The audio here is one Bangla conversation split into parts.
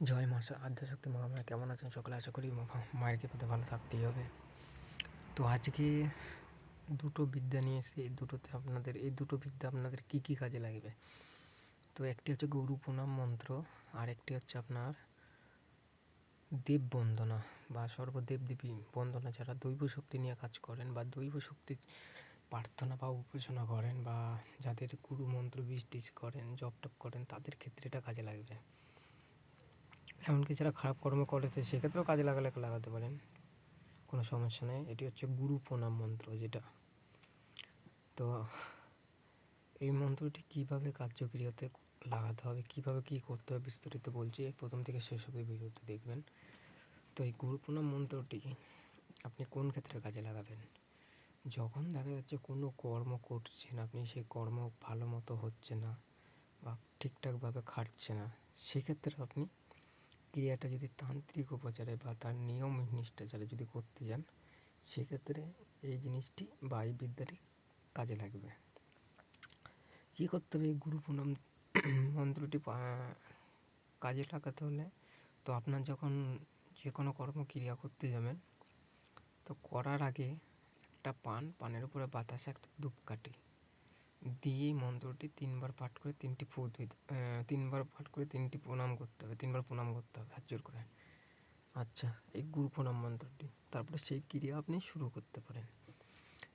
জয় মা আদ্যশক্তি মহামায়া, কেমন আছেন সকলে? আশা করি মায়ের কৃপাতে ভালো থাকতেই হবে। তো আজকে দুটো বিদ্যা নিয়ে এসে এই দুটো বিদ্যা আপনাদের কী কী কাজে লাগবে। তো একটি হচ্ছে গুরু প্রণাম মন্ত্র, আর একটি হচ্ছে আপনার দেব বন্দনা বা সর্বদেব দেবী বন্দনা। যারা দৈব শক্তি নিয়ে কাজ করেন বা দৈব শক্তির প্রার্থনা বা উপাসনা করেন বা যাদের গুরু মন্ত্র বৃষ্টি করেন, জপ টপ করেন, তাদের ক্ষেত্রে এটা কাজে লাগবে। এমনকি যারা খারাপ কর্ম করে সেক্ষেত্রেও কাজে লাগাতে পারেন, কোনো সমস্যা নেই। এটি হচ্ছে গুরু প্রণাম মন্ত্র যেটা। তো এই মন্ত্রটি কীভাবে কার্যকরীতে লাগাতে হবে, কীভাবে কী করতে হবে বিস্তারিত বলছি, প্রথম থেকে শেষ অবধি ভিডিওতে দেখবেন। তো এই গুরু প্রণাম মন্ত্রটি আপনি কোন ক্ষেত্রে কাজে লাগাবেন? যখন দেখা যাচ্ছে কোনো কর্ম করছেন আপনি, সেই কর্ম ভালো মতো হচ্ছে না বা ঠিকঠাকভাবে খাটছে না, সেক্ষেত্রে আপনি ক্রিয়াটা যদি তান্ত্রিক উপচারে বা তার নিয়ম নিষ্ঠাচারে যদি করতে যান, সেক্ষেত্রে এই জিনিসটি বা এই বিদ্যাটি কাজে লাগবে। কী করতে হবে? এই গুরু প্রণাম মন্ত্রটি কাজে লাগাতে হলে, তো আপনার যখন যে কোনো কর্মক্রিয়া করতে যাবেন, তো করার আগে একটা পানের উপরে বাতাসে একটা ধূপকাঠি দিয়ে মন্ত্রটি 3বার পাঠ করে 3টি ফু দিতে, 3বার পাঠ করে 3টি প্রণাম করতে হবে, 3বার প্রণাম করতে হবে হাত জোর করে। আচ্ছা, এই গুরু প্রণাম মন্ত্রটি, তারপরে সেই ক্রিয়া আপনি শুরু করতে পারেন।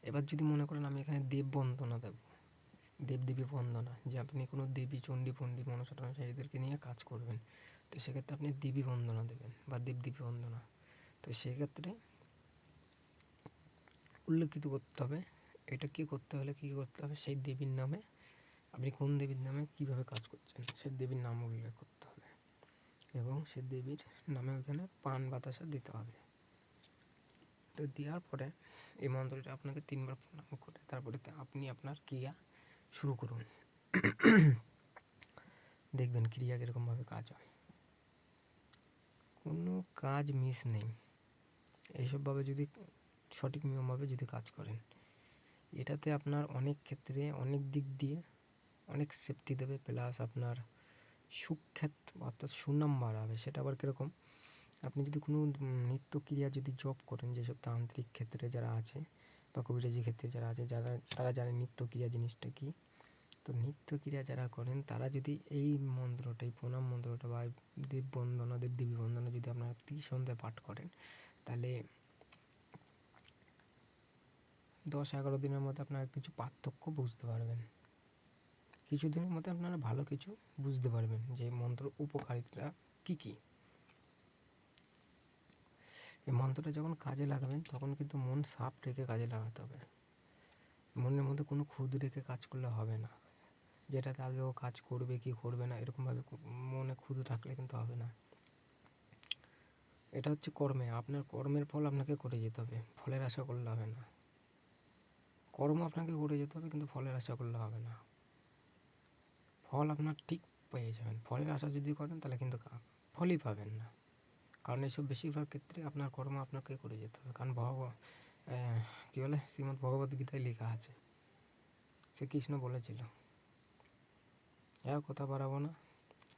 এবার যদি মনে করেন আমি এখানে দেব বন্দনা দেব, দেবদেবী বন্দনা, যে আপনি কোনো দেবী চণ্ডী পণ্ডী মনসা টনসা এদেরকে নিয়ে কাজ করবেন, তো সেক্ষেত্রে আপনি দেবী বন্দনা দেবেন বা দেবদেবী বন্দনা। তো সেক্ষেত্রে উল্লেখিত করতে হবে এটা কী করতে হলে কী করতে হবে, সেই দেবীর নামে আপনি কোন দেবীর নামে কীভাবে কাজ করছেন সেই দেবীর নাম উল্লেখ করতে হবে এবং সে দেবীর নামে ওইখানে পান বাতাসা দিতে হবে। তো দেওয়ার পরে এই মন্ত্রটা আপনাকে 3বার প্রণাম করে তারপরে আপনি আপনার ক্রিয়া শুরু করুন। দেখবেন ক্রিয়া কীরকমভাবে কাজ হয়, কোনো কাজ মিস নেই এইসবভাবে যদি সঠিক নিয়মভাবে যদি কাজ করেন। এটাতে আপনার অনেক ক্ষেত্রে অনেক দিক দিয়ে অনেক সেফটি দেবে, প্লাস আপনার সুখ্যাত অর্থাৎ সুনাম বাড়াবে। সেটা আবার কীরকম? আপনি যদি কোনো নিত্যক্রিয়া যদি জব করেন, যেসব তান্ত্রিক ক্ষেত্রে যারা আছে বা কবিরাজি ক্ষেত্রে যারা আছে, তারা জানে নিত্যক্রিয়া জিনিসটা কী। তো নিত্যক্রিয়া যারা করেন তারা যদি এই মন্ত্রটা, এই প্রণাম মন্ত্রটা বা দেব বন্দনা দেবদেবী বন্দনা যদি আপনারা সন্ধ্যায় পাঠ করেন, তাহলে 10-11 দিনের মধ্যে আপনারা কিছু পার্থক্য বুঝতে পারবেন। কিছুদিনের মধ্যে আপনারা ভালো কিছু বুঝতে পারবেন যে মন্ত্র উপকারিতা কী কী। এই মন্ত্রটা যখন কাজে লাগাবেন তখন কিন্তু মন সাফ রেখে কাজে লাগাতে হবে। মনের মধ্যে কোনো খুঁত রেখে কাজ করলে হবে না, যেটাতে আদৌ কাজ করবে কি করবে না এরকমভাবে মনে খুঁত রাখলে কিন্তু হবে না। এটা হচ্ছে কর্মে, আপনার কর্মের ফল আপনাকে করে যেতে হবে, ফলের আশা করলে হবে না। কর্ম আপনাকে করে যেতে হবে কিন্তু ফলের আশা করলে হবে না। ফল আপনার ঠিক পেয়ে যাবেন, ফলের আশা যদি করেন তাহলে কিন্তু ফলই পাবেন না। কারণ এইসব বেশিরভাগ ক্ষেত্রে আপনার কর্ম আপনাকে করে যেতে হবে। কারণ কী বলে, শ্রীমদ্ ভগবত গীতায় লেখা আছে, শ্রীকৃষ্ণ বলেছিল। কথা বাড়াবো না,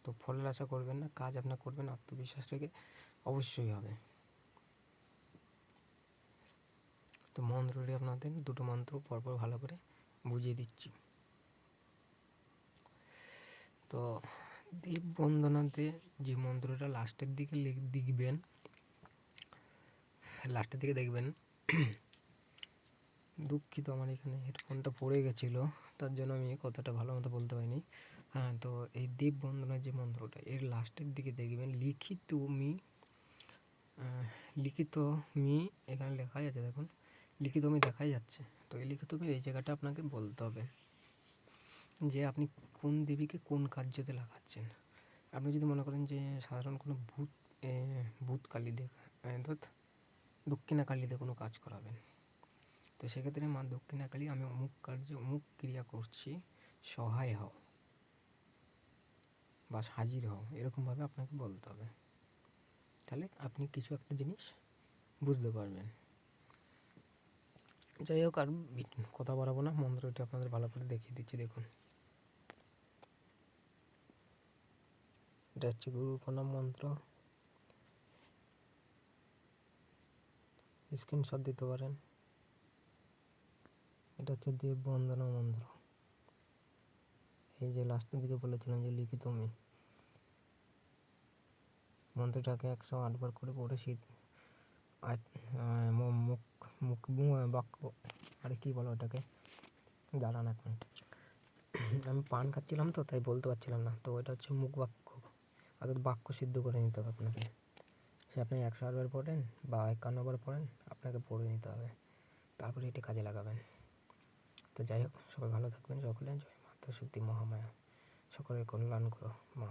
তো ফলের আশা করবেন না, কাজ আপনার করবেন আত্মবিশ্বাস রেখে, অবশ্যই হবে। তো মন্ত্রটি আপনাদের দুটো মন্ত্র পরপর ভালো করে বুঝিয়ে দিচ্ছি। তো দেব বন্দনাতে যে মন্ত্রটা লাস্টের দিকে লিখবেন, লাস্টের দিকে দেখবেন, দুঃখিত আমার এখানে হেডফোনটা পড়ে গেছিলো, তার জন্য আমি কথাটা ভালো মতো বলতে পারিনি। হ্যাঁ, তো এই দেব বন্দনার যে মন্ত্রটা, এর লাস্টের দিকে দেখবেন লিখিত মি এখানে লেখাই আছে, দেখুন লিখিত মি দেখাই যাচ্ছে। তো এই লিখিত মি এই জায়গাটা আপনাকে বলতে হবে যে আপনি কোন দেবীকে কোন কার্যতে লাগাচ্ছেন। আপনি যদি মনে করেন যে সাধারণ কোনো ভূত কালী দক্ষিণা কালীতে কোনো কাজ করাবেন, তো সেক্ষেত্রে মা দক্ষিণা কালী, আমি অমুক কার্য অমুক ক্রিয়া করছি, সহায় হও বা হাজির হও, এরকমভাবে আপনাকে বলতে হবে। তাহলে আপনি কিছু একটা জিনিস বুঝতে পারবেন। যাই হোক, আর কথা বাড়াবো না, মন্ত্রটি আপনাদের ভালো করে দেখিয়ে দিচ্ছি, দেখুন। এটা হচ্ছে গুরু প্রণাম মন্ত্র, স্ক্রিনশট দিতে পারেন। এটা হচ্ছে দেব বন্দনা মন্ত্র, এই যে লাস্টের দিকে বলেছিলাম যে লিখিত আমি মন্ত্রটাকে 108 বার করে পড়ে শীত মুখ মুখ বাক্য, আরে কী বলো ওটাকে, দাঁড়ান এক মিনিট, আমি পান খাচ্ছিলাম তো তাই বলতে পারছিলাম না। তো এটা হচ্ছে মুখ বাক্য, অর্থাৎ বাক্য সিদ্ধ করে নিতে হবে আপনাকে। সে আপনি 108 বার পড়েন বা 51 বার পড়েন, আপনাকে পড়ে নিতে হবে, তারপরে এটি কাজে লাগাবেন। তো যাই হোক, সবাই ভালো থাকবেন। সকলে জয় মাতা শক্তি মহামায়া, সকলের কল্যাণ করো মা।